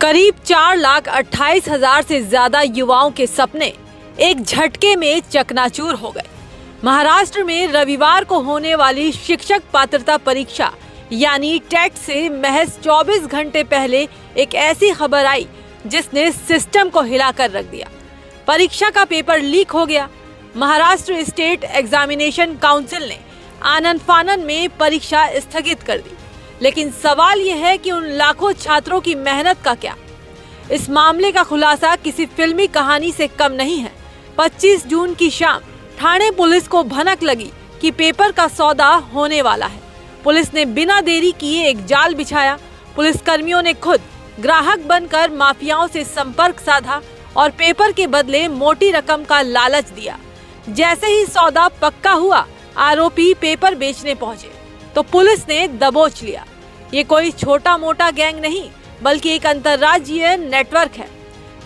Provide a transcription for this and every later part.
करीब 4,28,000 से ज्यादा युवाओं के सपने एक झटके में चकनाचूर हो गए। महाराष्ट्र में रविवार को होने वाली शिक्षक पात्रता परीक्षा यानी टेट से महज 24 घंटे पहले एक ऐसी खबर आई जिसने सिस्टम को हिलाकर रख दिया। परीक्षा का पेपर लीक हो गया। महाराष्ट्र स्टेट एग्जामिनेशन काउंसिल ने आनन फानन में परीक्षा स्थगित कर दी। लेकिन सवाल यह है कि उन लाखों छात्रों की मेहनत का क्या? इस मामले का खुलासा किसी फिल्मी कहानी से कम नहीं है। 25 जून की शाम ठाणे पुलिस को भनक लगी कि पेपर का सौदा होने वाला है। पुलिस ने बिना देरी किए एक जाल बिछाया। पुलिस कर्मियों ने खुद ग्राहक बनकर माफियाओं से संपर्क साधा और पेपर के बदले मोटी रकम का लालच दिया। जैसे ही सौदा पक्का हुआ, आरोपी पेपर बेचने पहुंचे तो पुलिस ने दबोच लिया। ये कोई छोटा मोटा गैंग नहीं, बल्कि एक अंतर्राज्यीय नेटवर्क है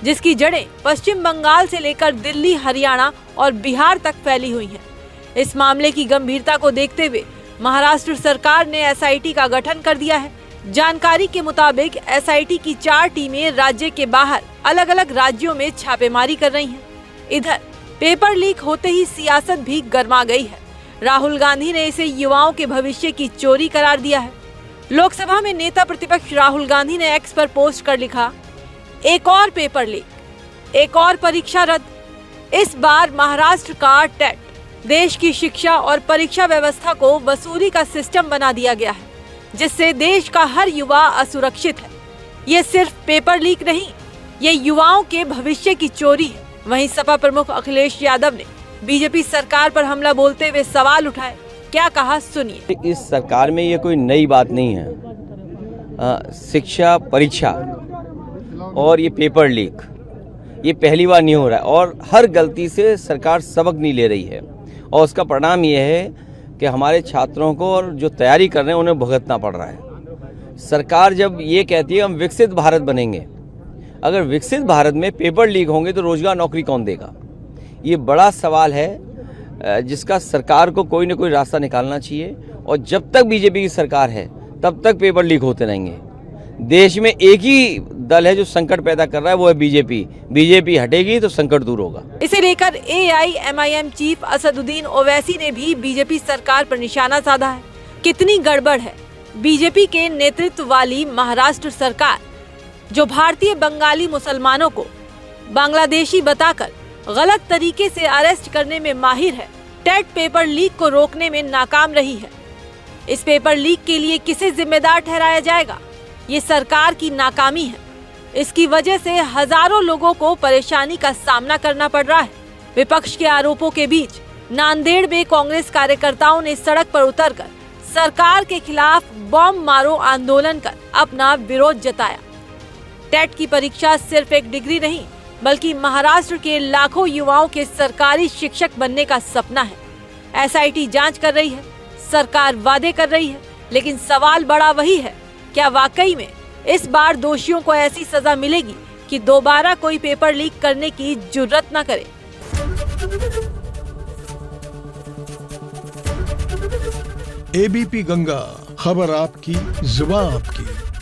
जिसकी जड़ें पश्चिम बंगाल से लेकर दिल्ली, हरियाणा और बिहार तक फैली हुई हैं। इस मामले की गंभीरता को देखते हुए महाराष्ट्र सरकार ने एसआईटी का गठन कर दिया है। जानकारी के मुताबिक एसआईटी की 4 टीमें राज्य के बाहर अलग अलग राज्यों में छापेमारी कर रही हैं। इधर पेपर लीक होते ही सियासत भी गर्मा गई है। राहुल गांधी ने इसे युवाओं के भविष्य की चोरी करार दिया है। लोकसभा में नेता प्रतिपक्ष राहुल गांधी ने एक्स पर पोस्ट कर लिखा, एक और पेपर लीक, एक और परीक्षा रद्द। इस बार महाराष्ट्र का टेट देश की शिक्षा और परीक्षा व्यवस्था को वसूली का सिस्टम बना दिया गया है, जिससे देश का हर युवा असुरक्षित है। ये सिर्फ पेपर लीक नहीं, ये युवाओं के भविष्य की चोरी है। वहीं सपा प्रमुख अखिलेश यादव ने बीजेपी सरकार पर हमला बोलते हुए सवाल उठाए। क्या कहा, सुनिए। इस सरकार में ये कोई नई बात नहीं है। शिक्षा परीक्षा और ये पेपर लीक ये पहली बार नहीं हो रहा है और हर गलती से सरकार सबक नहीं ले रही है और उसका परिणाम ये है कि हमारे छात्रों को और जो तैयारी कर रहे हैं उन्हें भुगतना पड़ रहा है। सरकार जब ये कहती है हम विकसित भारत बनेंगे, अगर विकसित भारत में पेपर लीक होंगे तो रोजगार नौकरी कौन देगा? ये बड़ा सवाल है जिसका सरकार को कोई ना कोई रास्ता निकालना चाहिए। और जब तक बीजेपी की सरकार है तब तक पेपर लीक होते रहेंगे। देश में एक ही दल है जो संकट पैदा कर रहा है, वो है बीजेपी। बीजेपी हटेगी तो संकट दूर होगा। इसे लेकर AIMIM चीफ असदुद्दीन ओवैसी ने भी बीजेपी सरकार पर निशाना साधा है। कितनी गड़बड़ है। बीजेपी के नेतृत्व वाली महाराष्ट्र सरकार जो भारतीय बंगाली मुसलमानों को बांग्लादेशी बताकर गलत तरीके से अरेस्ट करने में माहिर है, टेट पेपर लीक को रोकने में नाकाम रही है। इस पेपर लीक के लिए किसे जिम्मेदार ठहराया जाएगा? ये सरकार की नाकामी है। इसकी वजह से हजारों लोगों को परेशानी का सामना करना पड़ रहा है। विपक्ष के आरोपों के बीच नांदेड़ में कांग्रेस कार्यकर्ताओं ने सड़क पर उतरकर सरकार के खिलाफ बॉम्ब मारो आंदोलन कर अपना विरोध जताया। टेट की परीक्षा सिर्फ एक डिग्री नहीं, बल्कि महाराष्ट्र के लाखों युवाओं के सरकारी शिक्षक बनने का सपना है। एसआईटी जांच कर रही है, सरकार वादे कर रही है, लेकिन सवाल बड़ा वही है, क्या वाकई में इस बार दोषियों को ऐसी सजा मिलेगी कि दोबारा कोई पेपर लीक करने की जुर्रत न करे? ABP गंगा, खबर आपकी, जुबान आपकी।